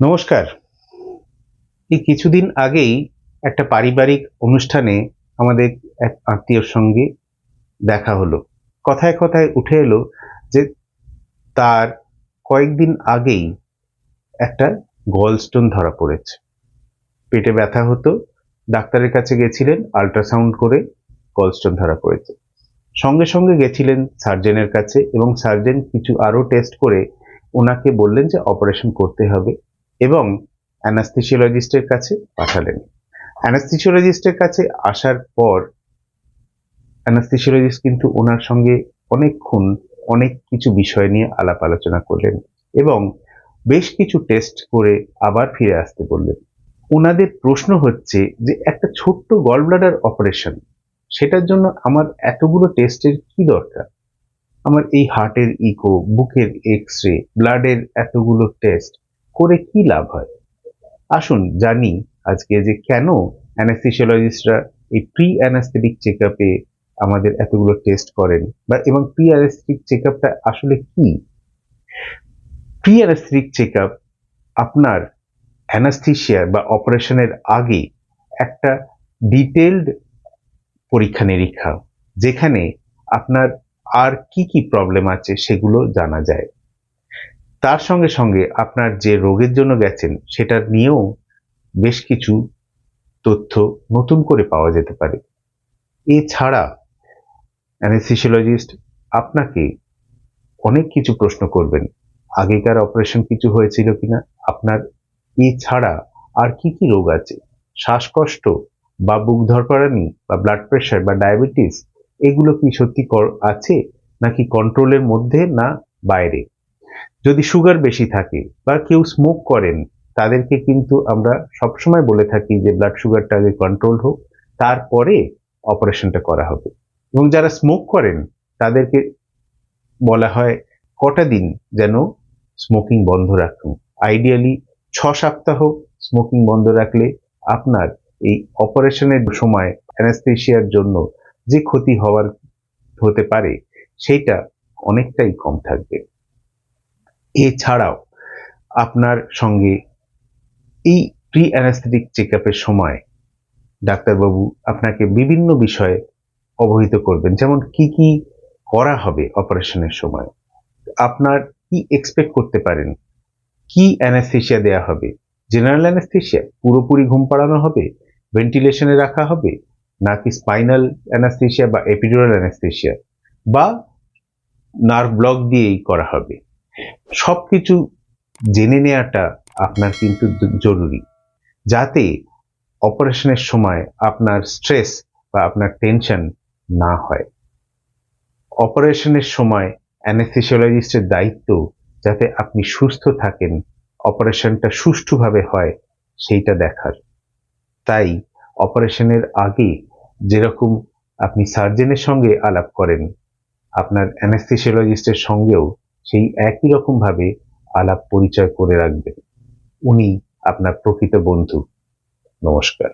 নমস্কার। এই কিছুদিন আগেই একটা পারিবারিক অনুষ্ঠানে আমাদের এক আত্মীয়র সঙ্গে দেখা হলো। কথায় কথায় উঠে এলো যে তার কয়েকদিন আগেই একটা গলস্টোন ধরা পড়েছে। পেটে ব্যথা হতো, ডাক্তারের কাছে গেছিলেন, আল্ট্রাসাউন্ড করে গলস্টোন ধরা পড়েছে। সঙ্গে সঙ্গে গেছিলেন সার্জেনের কাছে এবং সার্জেন কিছু আরও টেস্ট করে ওনাকে বললেন যে অপারেশন করতে হবে এবং অ্যানাস্থেসিওলজিস্টের কাছে পাঠালেন। অ্যানাস্থেসিওলজিস্টের কাছে আসার পর অ্যানাস্থেসিওলজিস্ট কিন্তু ওনার সঙ্গে অনেকক্ষণ অনেক কিছু বিষয় নিয়ে আলাপ আলোচনা করলেন এবং বেশ কিছু টেস্ট করে আবার ফিরে আসতে বললেন। ওনাদের প্রশ্ন হচ্ছে যে একটা ছোট্ট গল ব্লাডার অপারেশন, সেটার জন্য আমার এতগুলো টেস্টের কি দরকার? আমার এই হার্টের ইকো, বুকের এক্স-রে, ব্লাডের এতগুলো টেস্ট করে কি লাভ হয়? আসুন জানি আজকে যে কেন অ্যানাস্থেসিওলজিস্টরা এই প্রি অ্যানাস্থেটিক চেকআপে আমাদের এতগুলো টেস্ট করেন বা এবং প্রি অ্যানাস্থেটিক চেকআপটা আসলে কি? প্রি অ্যানাস্থেটিক চেকআপ আপনার অ্যানাস্থেসিয়া বা অপারেশনের আগে একটা ডিটেইলড পরীক্ষা নিরীক্ষা, যেখানে আপনার আর কি কি প্রবলেম আছে সেগুলো জানা যায়। তার সঙ্গে সঙ্গে আপনার যে রোগের জন্য গেছেন সেটার নিয়েও বেশ কিছু তথ্য নতুন করে পাওয়া যেতে পারে। এছাড়া অ্যানেস্থেসিওলজিস্ট আপনাকে অনেক কিছু প্রশ্ন করবেন। আগেকার অপারেশন কিছু হয়েছিল কিনা, আপনার এছাড়া আর কি কি রোগ আছে, শ্বাসকষ্ট বা বুক ধড়ফড়ানি বা ব্লাড প্রেশার বা ডায়াবেটিস, এগুলো কি সত্যি আছে নাকি কন্ট্রোলের মধ্যে না বাইরে? যদি সুগার বেশি থাকে বা কেউ স্মোক করেন, তাদেরকে কিন্তু আমরা সবসময় বলে থাকি যে ব্লাড সুগারটা আগে কন্ট্রোল হোক, তারপরে অপারেশনটা করা হবে। এবং যারা স্মোক করেন তাদেরকে বলা হয় কটা দিন যেন স্মোকিং বন্ধ রাখুন। আইডিয়ালি 6 সপ্তাহ স্মোকিং বন্ধ রাখলে আপনার এই অপারেশনের সময় অ্যানাস্থেসিয়ার জন্য যে ক্ষতি হতে পারে সেইটা অনেকটাই কম থাকবে। এছাড়াও আপনার সঙ্গে এই প্রি অ্যানাস্থেটিক চেকআপের সময় ডাক্তারবাবু আপনাকে বিভিন্ন বিষয়ে অবহিত করবেন, যেমন কি কি করা হবে অপারেশনের সময়, আপনার কি এক্সপেক্ট করতে পারেন, কি অ্যানাস্থেসিয়া দেয়া হবে, জেনারেল অ্যানাস্থেসিয়া, পুরোপুরি ঘুম পাড়ানো হবে, ভেন্টিলেশনে রাখা হবে, নাকি স্পাইনাল অ্যানাস্থেসিয়া বা এপিডুরাল অ্যানাস্থেসিয়া বা নার্ভ ব্লক দিয়েই করা হবে। সবকিছু জেনে নেওয়াটা আপনার কিন্তু জরুরি, যাতে অপারেশনের সময় আপনার স্ট্রেস বা আপনার টেনশন না হয়। অপারেশনের সময় অ্যানেস্থেসিওলজিস্টের দায়িত্ব যাতে আপনি সুস্থ থাকেন, অপারেশনটা সুষ্ঠুভাবে হয় সেইটা দেখার। তাই অপারেশনের আগে যেরকম আপনি সার্জেনের সঙ্গে আলাপ করেন, আপনার অ্যানেস্থেসিওলজিস্টের সঙ্গেও সেই একই রকমভাবে আলাপ পরিচয় করে রাখবেন। উনি আপনার প্রকৃত বন্ধু। নমস্কার।